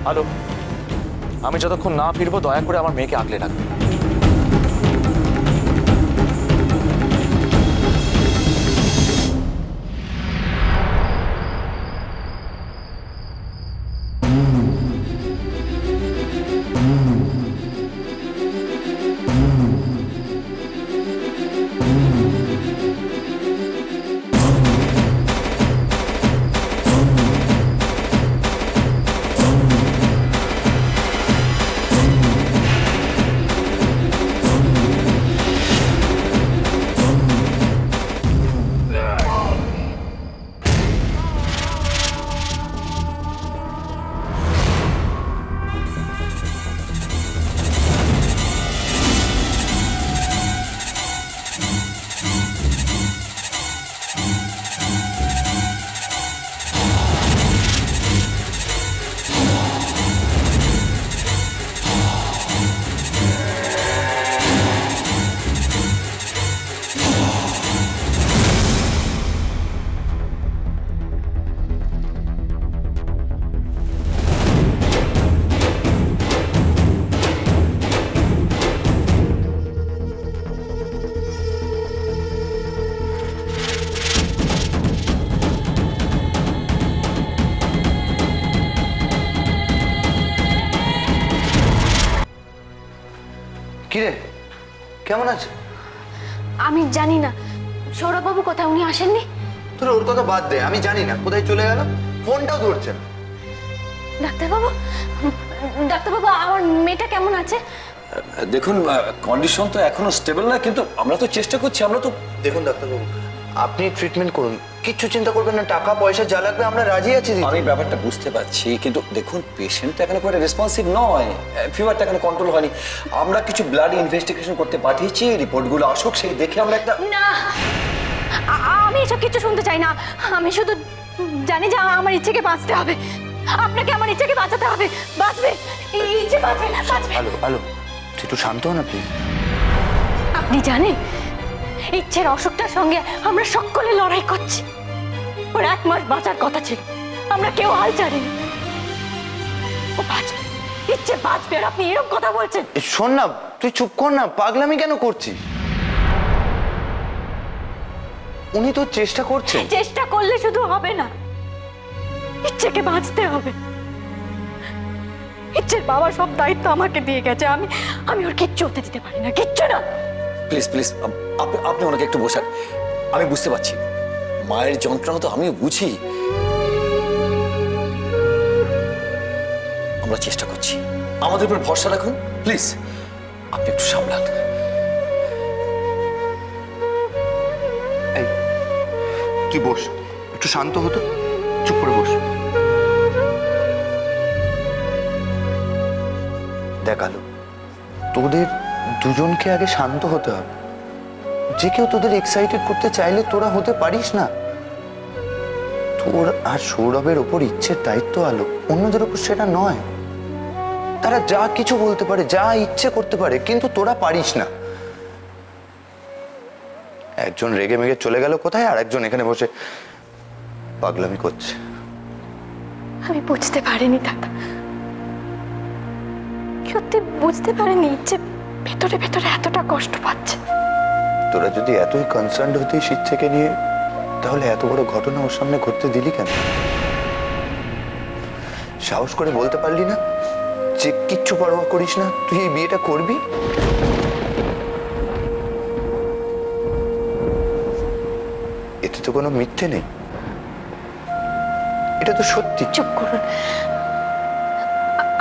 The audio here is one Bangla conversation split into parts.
আলো, আমি যতক্ষণ না ফিরবো দয়া করে আমার মেয়েকে আগলে রাখবে। কিরে, কেমন আছে? আমি জানি না সৌরভবাবু কোথায়, উনি আসেননি। তোর ওর কথা বাদ দে, আমি জানি না কোথায় চলে গেল, ফোনটাও ধরছে না। ডাক্তারবাবু, ডাক্তারবাবু আমার মেয়েটা কেমন আছে? দেখুন কন্ডিশন তো এখনো স্টেবল না, কিন্তু আমরা তো চেষ্টা করছি। আমরা তো দেখুন ডাক্তারবাবু, আপনি ট্রিটমেন্ট করুন, কিচ্ছু চিন্তা করবেন না, টাকা পয়সা যা লাগবে আমরা রাজি আছি। আমি ব্যাপারটা বুঝতে পারছি, কিন্তু দেখুন পেশেন্ট তো এখনো করে রেসপন্সিভ নয়, ফিভারটা এখনো কন্ট্রোল হয়নি। আমরা কিছু ব্লাড ইনভেস্টিগেশন করতে পাঠিয়েছি, রিপোর্টগুলো আসুক, সেই দেখে আমরা একটা। না, আমি এসব কিছু শুনতে চাই না। আমি শুধু জানি যে আমার ইচ্ছেকে বাঁচতে হবে, আপনাকে আমার ইচ্ছেকে বাঁচাতে হবে। বাঁচবে, ইচ্ছে বাঁচবে, বাঁচবে। আলো আলো, তুই একটু শান্ত হ না প্লিজ। আপনি জানেন ইচ্ছের অসুখটার সঙ্গে আমরা সকলে লড়াই করছি। ওর 1 মাস বাঁচার কথা ছিল, আমরা কেউ হাল ছাড়িনি। ও বাঁচবে, ইচ্ছে বাঁচবে, আর আপনি এরকম কথা বলছেন। শোন না, তুই চুপ কর না, পাগলামি কেন করছিস? উনি তো চেষ্টা করছেন। চেষ্টা করলে শুধু হবে না, ইচ্ছেকে বাঁচতে হবে। ইচ্ছের বাবা সব দায়িত্ব আমাকে দিয়ে গেছে, আমি ওর কিচ্ছু হতে দিতে পারি না, কিচ্ছু না। প্লিজ প্লিজ আপনি ওনাকে একটু বসান। আমি বুঝতে পারছি মায়ের যন্ত্রণা, তো আমিও বুঝি। আমরা চেষ্টা করছি, আমাদের উপর ভরসা রাখুন প্লিজ। আপনি একটু সামলান। এই তুই বস, একটু শান্ত হতো, চুপ করে বস। দেখ আলো, তোদের দুজনকে আগে শান্ত হতে হবে। যে কেউ তোদের এক্সাইটেড করতে চাইলে তোরা হতে পারিস না। তোর আর সৌরভের ওপর ইচ্ছের দায়িত্ব আলো, অন্যদের ওপর সেটা নয়। তারা যা কিছু বলতে পারে, যা ইচ্ছে করতে পারে, কিন্তু তোরা পারিস না। একজন রেগে মেগে চলে গেল কোথায়, আর একজন এখানে বসে পাগলামি করছে। আমি বুঝতে পারিনি দাদা, সত্যি বুঝতে পারিনি ইচ্ছে ভেতরে ভেতরে এতটা কষ্ট পাচ্ছে। তোরা যদি এতই কনসার্ন হতিস ইচ্ছেকে নিয়ে, তাহলে এত বড় ঘটনা ওর সামনে ঘটতে দিলি কেন? সাহস করে বলতে পারলি না যে কিচ্ছু পরোয়া করিস না, তুই এই বিয়েটা করবি? এতে তো কোনো মিথ্যে নেই, এটা তো সত্যি। চুপ করুন,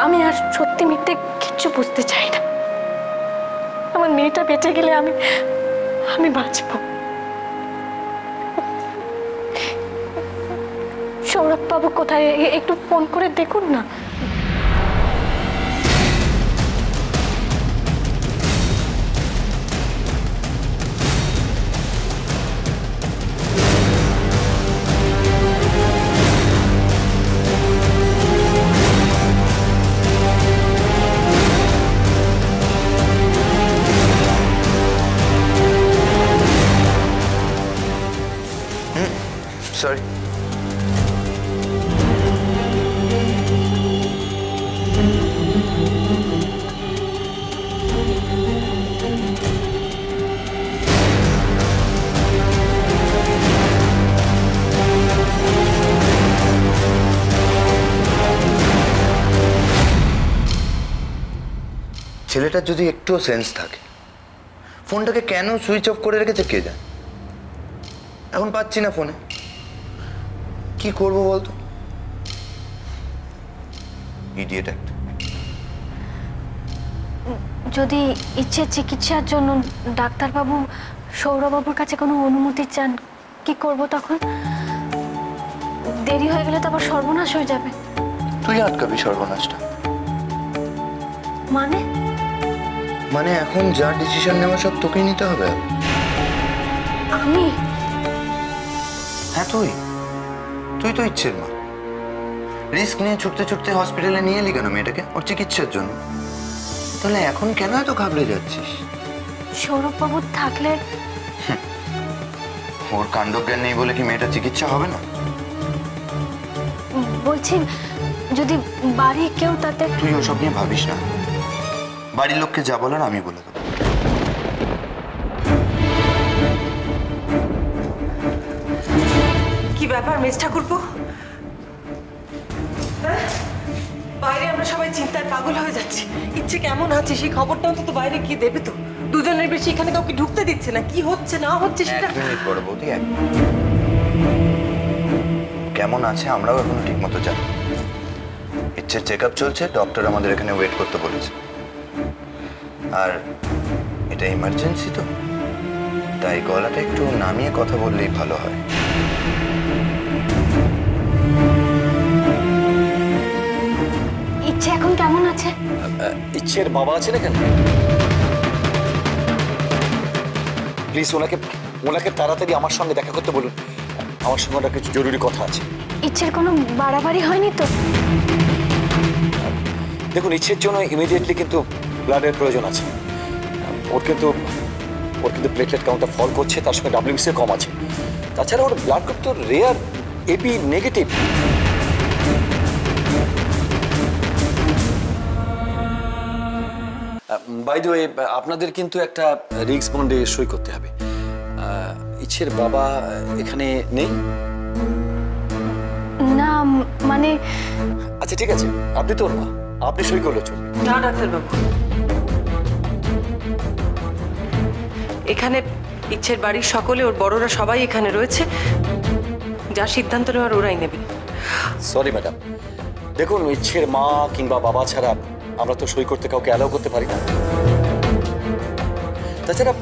আমি আর সত্যি মিথ্যে কিচ্ছু বুঝতে চাই না। আমার মেয়েটা বেঁচে গেলে আমি বাঁচব। সৌরভ বাবু কোথায়, একটু ফোন করে দেখুন না। সরি। ছেলেটার যদি একটুও সেন্স থাকে, ফোনটাকে কেন সুইচ অফ করে রেখেছে কে জানে। এখন পাচ্ছি না ফোনে, কি করবো বলতো? ইডিয়েট একটা। যদি ইচ্ছের চিকিৎসার জন্য ডাক্তারবাবু সৌরবাবুর কাছে কোনো অনুমতি চান, কি করব তখন? দেরি হয়ে গেলে তো আবার সর্বনাশ হয়ে যাবে। তুই আটকাবি সর্বনাশটা? মানে এখন যা ডিসিশন নেওয়া সব তোকেই নিতে হবে। আমি? হ্যাঁ তুই তো ইচ্ছের মা। রিস্ক নিয়ে ছুটতে ছুটতে হসপিটালে নিয়ে এলি কেন মেয়েটাকে ওর চিকিৎসার জন্য? তাহলে এখন কেন এত ঘাবড়ে যাচ্ছিস? সৌরভবাবু থাকলে? ওর কাণ্ডজ্ঞান নেই বলে কি মেয়েটা চিকিৎসা হবে না? বলছি যদি বাড়ি কেউ তাতে। তুই ওসব নিয়ে ভাবিস না, বাড়ির লোককে যা বলার আমি বলে দেবো। কি ব্যাপার মেজ ঠাকুরপো? বাইরে আমরা সবাই চিন্তায় পাগল হয়ে যাচ্ছি। ইচ্ছে কেমন আছে সেই খবরটা অন্তত বাইরে গিয়ে দেবে তো। দুজনের বেশি এখানে কাউকে ঢুকতে দিচ্ছে না। কি হচ্ছে না হচ্ছে সেটা। এক মিনিট পরে বৌদি, কেমন আছে আমরাও এখনো ঠিক মতো জানি। ইচ্ছের চেক আপ চলছে, ডক্টর আমাদের এখানে ওয়েট করতে বলেছে। আর এটা ইমার্জেন্সি তো, তাই গলাটা একটু নামিয়ে কথা বললেই ভালো হয়। ইচ্ছে এখন কেমন আছে? ইচ্ছের বাবা আছে না কেন? প্লিজ ওনাকে তাড়াতাড়ি আমার সঙ্গে দেখা করতে বলুন। আমার সঙ্গে ওনার কিছু জরুরি কথা আছে। ইচ্ছের কোনো বাড়াবাড়ি হয়নি তো? দেখুন, ইচ্ছের জন্য ইমিডিয়েটলি কিন্তু ব্লাডের প্রয়োজন আছে। ওর কিন্তু প্লেটলেট কাউন্টটা ফল করছে, তার সঙ্গে WBC কম আছে। তাছাড়া ওর ব্লাড গ্রুপ তো rare AB negative. By the way, আপনাদের কিন্তু একটা রিস্ক বন্ডে সই করতে হবে। ইচ্ছের বাবা এখানে নেই? না মানে। আচ্ছা ঠিক আছে, আপনি তো ওর মা, আপনি সই করলে চলবে। না ডাক্তারবাবু, এখানে ইচ্ছের বাড়ির সকলে, ওর বড়রা সবাই এখানে রয়েছে। যা সিদ্ধান্ত নেওয়ার ওরাই নেবেন। সরি ম্যাডাম, দেখুন ইচ্ছের মা কিংবা বাবা ছাড়া আমরা তো সই করতে কাউকে অ্যালাউ করতে পারি না। তাছাড়া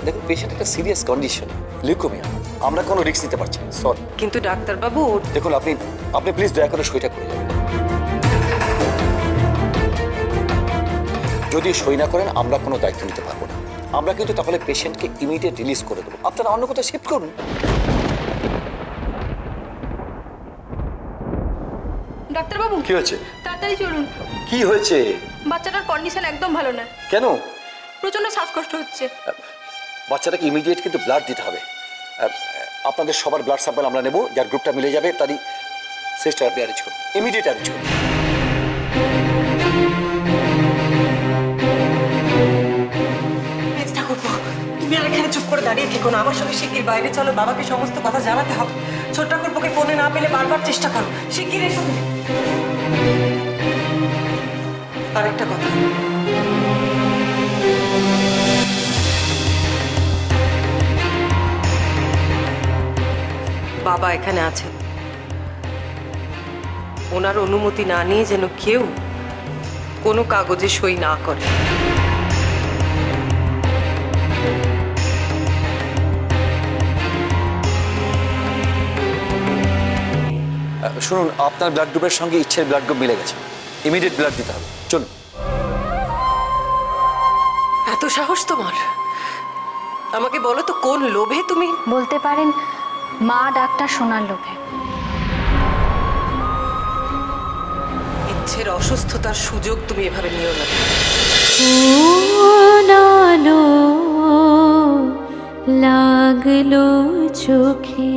দেখুন, পেশেন্ট একটা সিরিয়াস কন্ডিশন, লিউকোমিয়া, আমরা কোনো রিস্ক নিতে পারছি না। সরি। কিন্তু ডাক্তারবাবু, দেখুন আপনি প্লিজ দয়া করে সইটা করে যাবেন। যদি সই না করেন আমরা কোনো দায়িত্ব নিতে পারবো না। আমরা কিন্তু তাহলে পেশেন্টকে ইমিডিয়েট রিলিজ করে দেবো। আপনারা অন্য কোথাও শিফট করুন। ডাক্তারবাবু, কি হয়েছে? তাড়াতাড়ি চলুন। কি হয়েছে? বাচ্চাটার কন্ডিশন একদম ভালো না। কেন? প্রচন্ড শ্বাসকষ্ট হচ্ছে। বাচ্চাটাকে ইমিডিয়েট কিন্তু ব্লাড দিতে হবে। আপনাদের সবার ব্লাড স্যাম্পল আমরা নেব, যার গ্রুপটা মিলে যাবে তারই সিস্টার আপনি অ্যারেঞ্জ করুন, ইমিডিয়েট অ্যারেঞ্জ করুন। তুমি আর এখানে চুপ করে দাঁড়িয়ে থেকো না, আমার সঙ্গে শিগগির বাইরে চলো। বাবাকে সমস্ত কথা জানাতে হবে। ছোট ঠাকুরপোকে ফোনে না পেলে বারবার চেষ্টা করো। শিগগির এসো। আরেকটা কথা, বাবা এখানে আছেন, ওনার অনুমতি না নিয়ে যেন কেউ কোনো কাগজে সই না করে। শুনুন, আপনার ব্লাড গ্রুপের সঙ্গে ইচ্ছের ব্লাড গ্রুপ মিলে গেছে, ইমিডিয়েট ব্লাড দিতে হবে। চলুন। এত সাহস তোমার? আমাকে বলো তো, কোন লোভে তুমি? বলতে পারেন মা ডাক্তার সোনার লোভে। ইচ্ছের অসুস্থতার সুযোগ তুমি এভাবে নিও না। লাগলো চোখে।